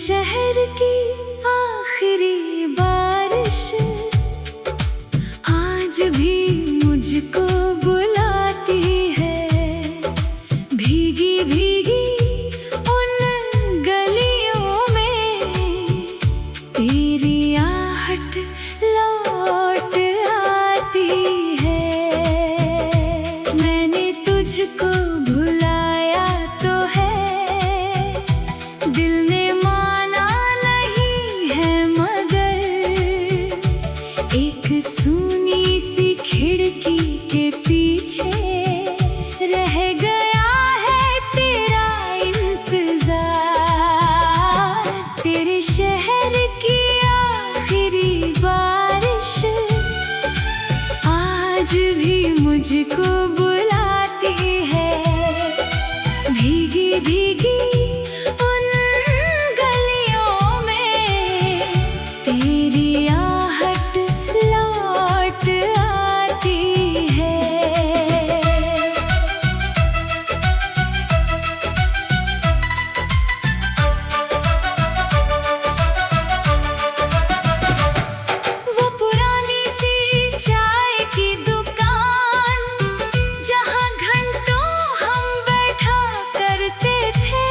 शहर की आखिरी बारिश आज भी मुझको बुलाती है। भीगी भीगी उन गलियों में तेरी आहट लौट आती है। मैंने तुझको भुलाया तो है, दिल ने माना नहीं है, मगर एक सूनी सी खिड़की के पीछे रह गया है तेरा इंतजार। तेरे शहर की आखिरी बारिश आज भी मुझको बुलाती है। भीगी भीगी उन गलियों में तेरी आहट लौट आती है। वो पुरानी सी चाय की दुकान जहाँ घंटों हम बैठा करते थे,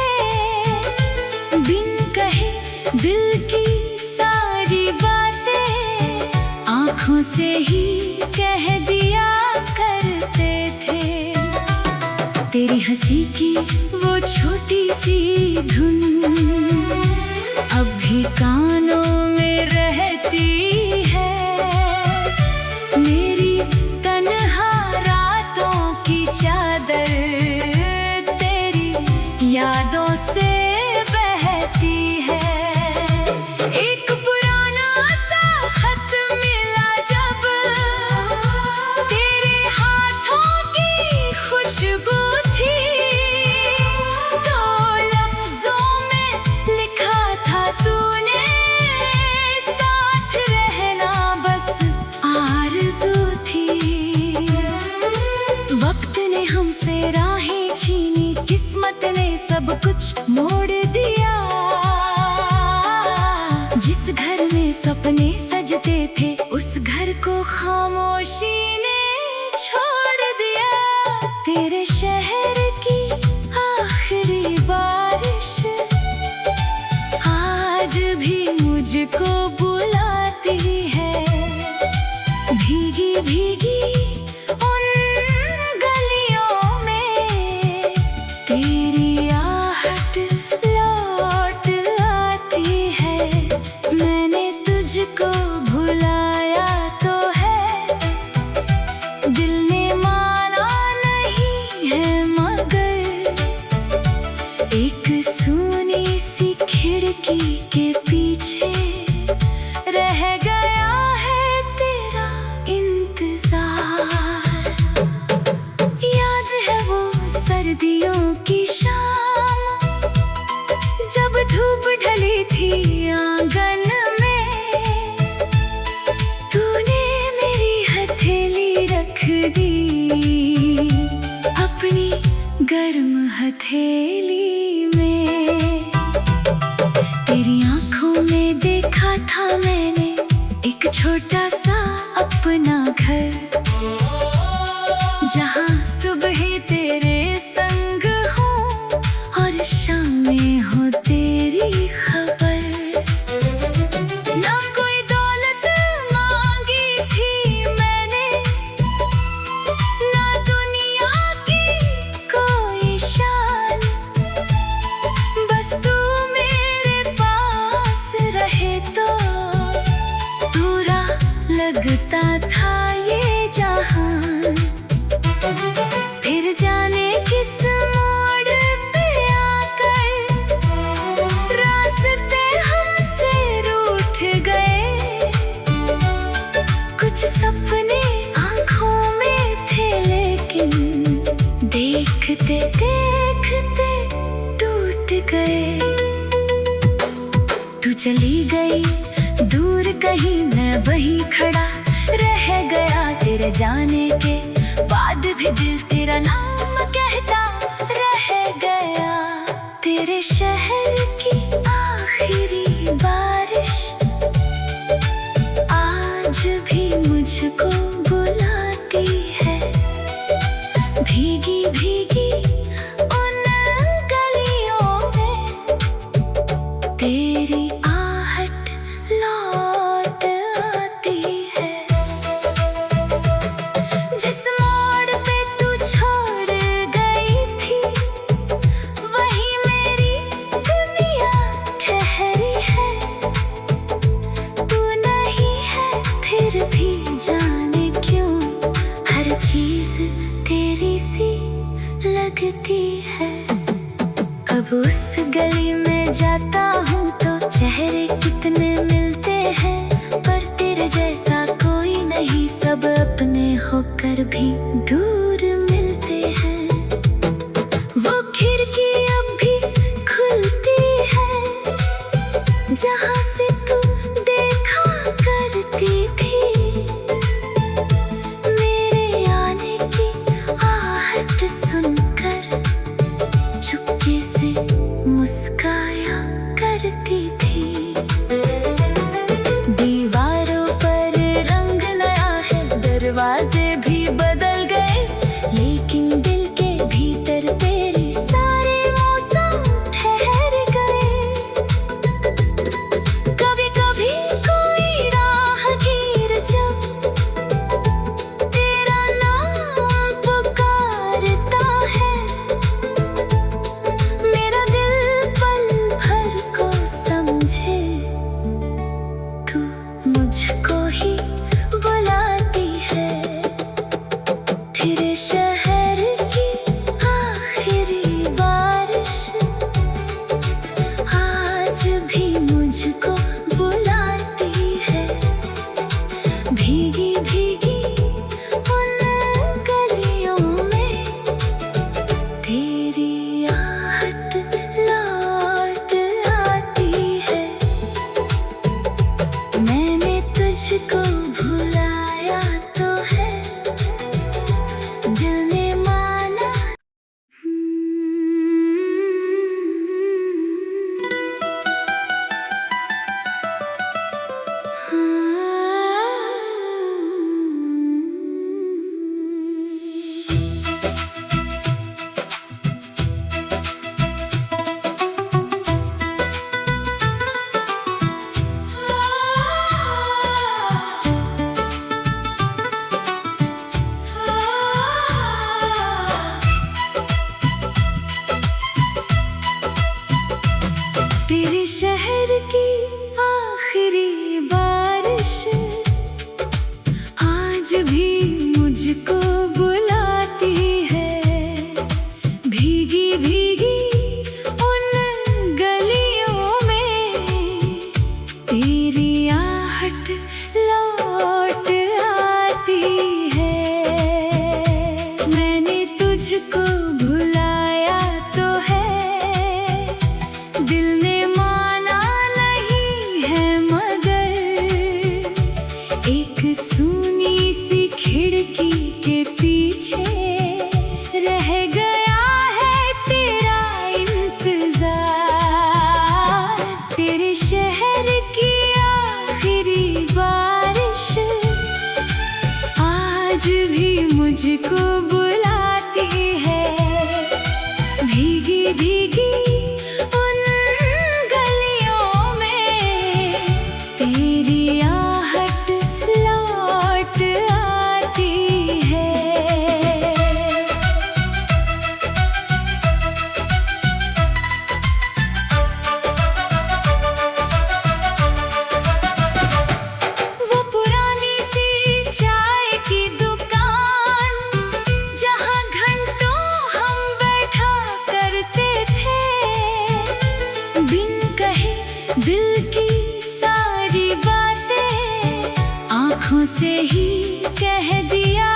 बिन कहे दिल की सारी बातें आँखों से ही कह दिया करते थे। तेरी हंसी की वो छोटी सी धुन अब भी कानों में रहती है। मेरी तन्हा रातों की चादर तेरी यादों से बहती है। एक पुराना सा खत मिला जब, तेरे हाथों की खुशबू थी, तो लफ्जों में लिखा था तूने, साथ रहना बस आरज़ू थी। वक्त ने हमसे राहें छीनी, किस्मत ने सब कुछ मोड़ दिया। जिस घर में सपने सजते थे, उस घर को खामोशी ने छोड़ दिया। तेरे शहर की आखिरी बारिश आज भी मुझको बुलाती है। भीगी भीगी उन गलियों में तेरी आहट लौट आती है। मैंने तुझको भुलाया तो है, दिल ने माना नहीं है, मगर एक सूनी सी खिड़की के पीछे रह गया है तेरा इंतजार। याद है वो सर्दियों की शाम, जब धूप ढली थी आंगन में, तूने मेरी हथेली रख दी अपनी गर्म हथेली में। तेरी आंखों में देखा था मैंने एक छोटा सा अपना घर, जहाँ सुबह तेरे संग हूँ और शामें हो तेरी खबर। ना कोई दौलत मांगी थी मैंने, ना दुनिया की कोई शान, बस तू मेरे पास रहे तो पूरा लगता था ये जहान। फिर जाने किस मोड़ पे आकर रास्ते हमसे रूठ गए। कुछ सपने आँखों में थे, लेकिन देखते देखते टूट गए। तू चली गई दूर कहीं, मैं वहीं खड़ा रह गया। तेरे जाने के बाद भी दिल तेरा नाम कहता रह गया। तेरे शहर की आखिरी लगती है। अब उस गली में जाता हूँ तो चेहरे कितने मिलते हैं, पर तेरे जैसा कोई नहीं, सब अपने होकर भी दूर मिलते हैं। वो खिड़की अब भी खुलती है जहाँ से तू देखा करती थी। मेरे आने की आहट सुनकर चुपके से मुस्काया करती थी। दीवारों पर रंग नया है, दरवाजे भी बदल गए, लेकिन दिल के भीतर तेरी सारे मौसम ठहर गए। कभी कभी कोई राहगीर जब तेरा नाम पुकारता है, मेरा दिल पल भर को समझे, तू मुझको ही बुलाती है। तेरे शहर की आखिरी बारिश आज भी मुझको बुलाती है। भीगी भीगी उन गलियों में तेरी आहट लौट आती है। मैंने तुझको भुलाया तो है, दिल ने माना। तेरे शहर की आखिरी बारिश आज भी मुझको बुलाती है। भीगी भीगी उन गलियों में तेरी आहट लौट आती है। मैंने तुझको भुलाया तो है, दिल ने माना नहीं है, मगर एक सूनी सी खिड़की के पीछे रह गया है तेरा इंतजार। तेरे शहर की आखिरी बारिश आज भी मुझको बुलाती है। भीगी भीगी उन गलियों में तेरी आहट लौट आती है। वो पुरानी सी चाय की दुकान जहाँ घंटों हम बैठा करते थे, बिन कहे दिल की सारी बातें आँखों से ही कह दिया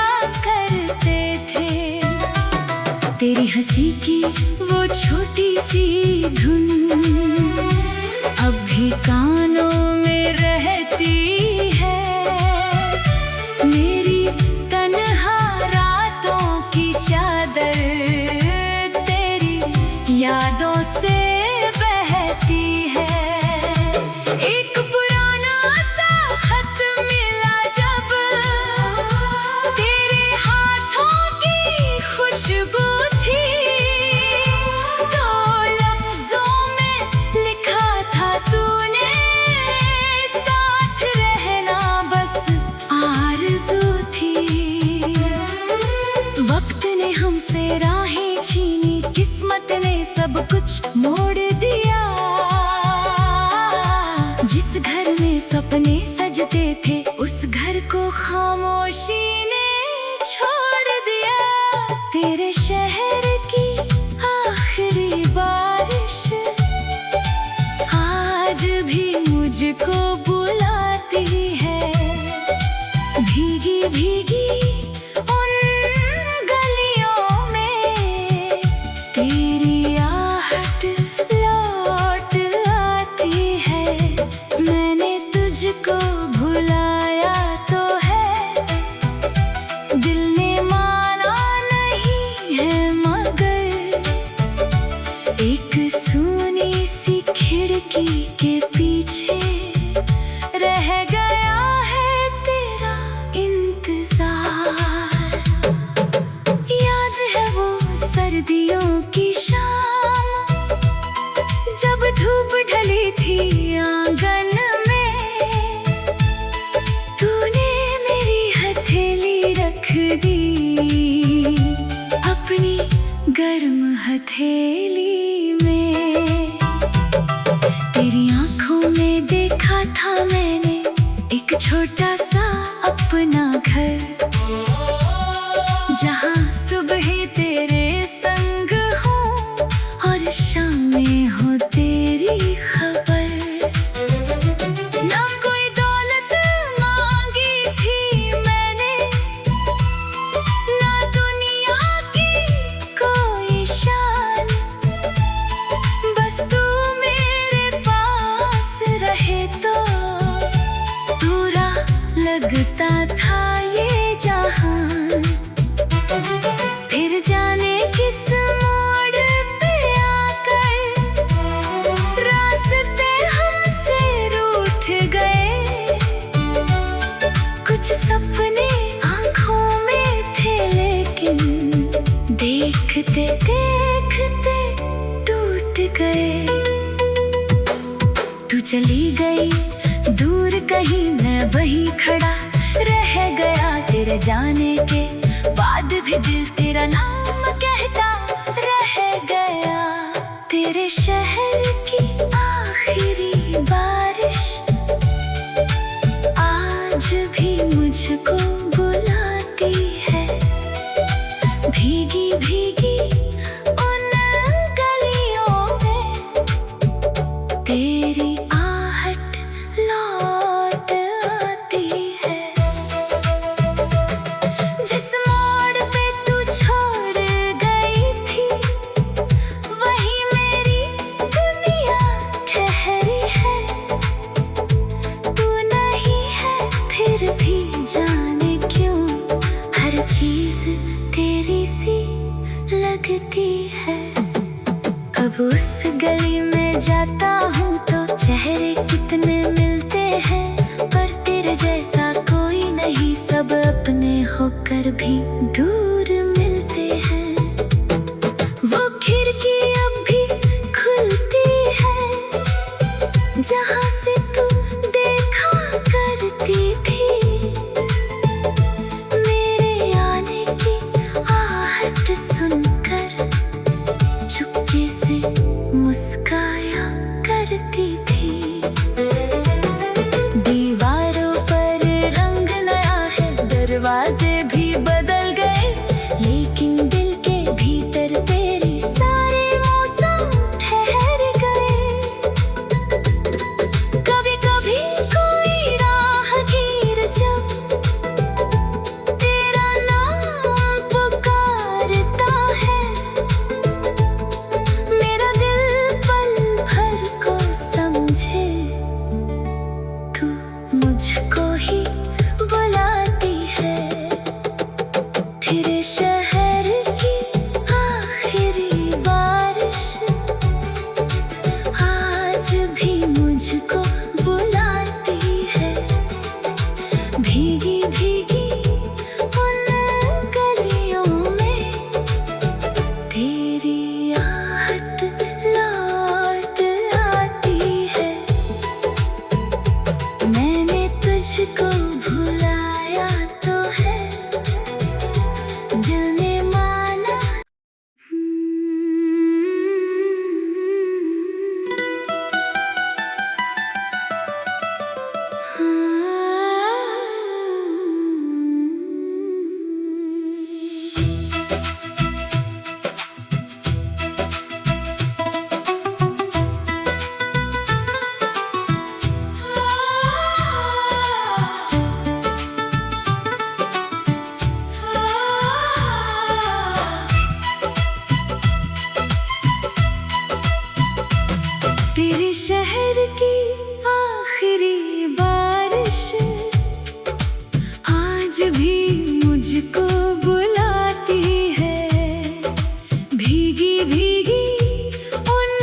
करते थे। तेरी हंसी की वो छोटी सी धुन अब भी कानों में रहती है। मेरी तन्हा रातों की चादर तेरी यादों से बहती है। एक पुराना सा खत मिला जब, तेरे हाथों की खुशबू थी, तो लफ्जों में लिखा था तूने, साथ रहना बस आरज़ू थी। वक्त ने हमसे राहें छीनी, किस्मत ने सब कुछ मोड़ दिया। जिस घर में सपने सजते थे, उस घर को खामोशी ने छोड़ दिया। तेरे शहर की हथेली में। तेरी आंखों में देखा था मैंने एक छोटा सा अपना घर, जहाँ सुबह तेरे संग हो और शामें हो तेरी खबर। ना कोई दौलत मांगी थी मैंने, ना दुनिया की कोई शान, बस तू मेरे पास रहे तो पूरा लगता था ये जहान। फिर जाने किस मोड़ पे आकर रास्ते हमसे रूठ गए। कुछ सपने आंखों में थे लेकिन देखते देखते टूट गए। तू चली गई दूर कहीं, मैं वहीं खड़ा रह गया। तेरे जाने के बाद भी दिल तेरा नाम कहता रह गया। तेरे शहर की आखिरी बारिश आज भी मुझको बुलाती है, भीगी भीगी उन गलियों में तेरी आहट लौट आती है। जिस मोड़ पे तू छोड़ गई थी वहीं मेरी दुनिया ठहरी है। तू नहीं है फिर भी जाने क्यों हर चीज तेरी सी लगती है। अब उस गली में जाता हूँ तो चेहरे कितने मिलते हैं, पर तेरे जैसा कोई नहीं। सब अपने होकर भी दूर मिलते हैं। वो खिड़की अब भी खुलती है जहाँ से तू देखा करती थी। मेरे आने की आहट सुनकर चुपके से मुस्काया करती थी। दीवारों पर रंग नया है, दरवाजे भी बदल गए, लेकिन दिल के भीतर तेरी सारे मौसम ठहर गए। कभी कभी कोई राहगीर जब तेरा नाम पुकारता है, मेरा दिल पल भर को समझे तू मुझको ही बुलाती है। तेरे शहर की आखिरी बारिश आज भी मुझको बुलाती है, भीगी भीगी उन गलियों में तेरी आहट लौट आती है। मैंने तुझको भुलाया तो है, दिल ने माना। तेरे शहर की आखिरी बारिश आज भी मुझको बुलाती है, भीगी भीगी उन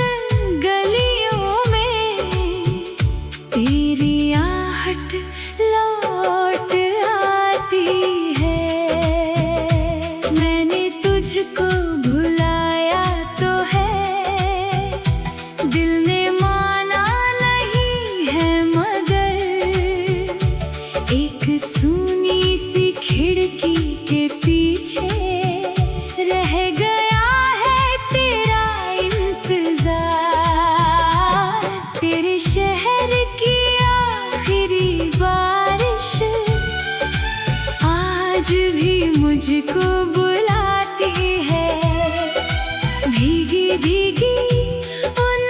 गलियों में तेरी आहट लौट आती है। मैंने तुझको भुलाया तो है, दिल ने माना नहीं है, मगर एक सूनी सी खिड़की के पीछे रह गया है तेरा भीगी भीगी उन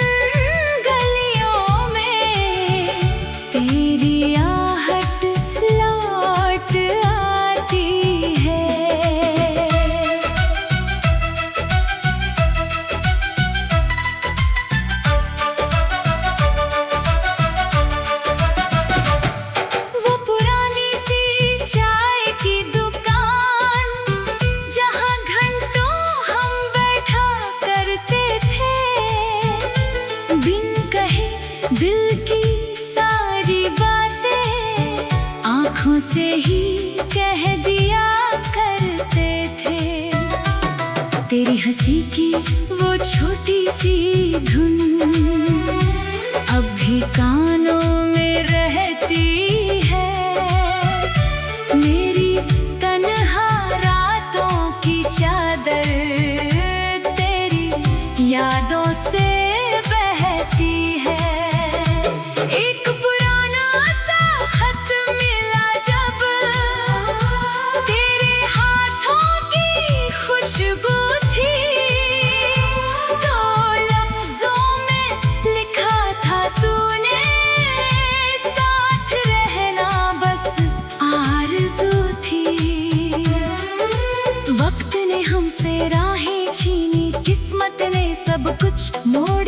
गलियों में तेरी आहट लौट आती है। वो पुरानी सी चाय की दुकान जहाँ घंटों हम बैठा करते थे, बिन कहे दिल की सारी बातें आँखों से ही कह दिया करते थे। तेरी हंसी की वो छोटी सी धुन अब भी कानों में रहती है। मेरी तन्हा रातों की चादर तेरी यादों से बहती है। एक पुराना सा खत मिला जब तेरे हाथों की खुशबू थी, तो लफ्जों में लिखा था तूने साथ रहना बस आरज़ू थी। वक्त ने हमसे राहें छीनी, किस्मत ने सब कुछ मोड़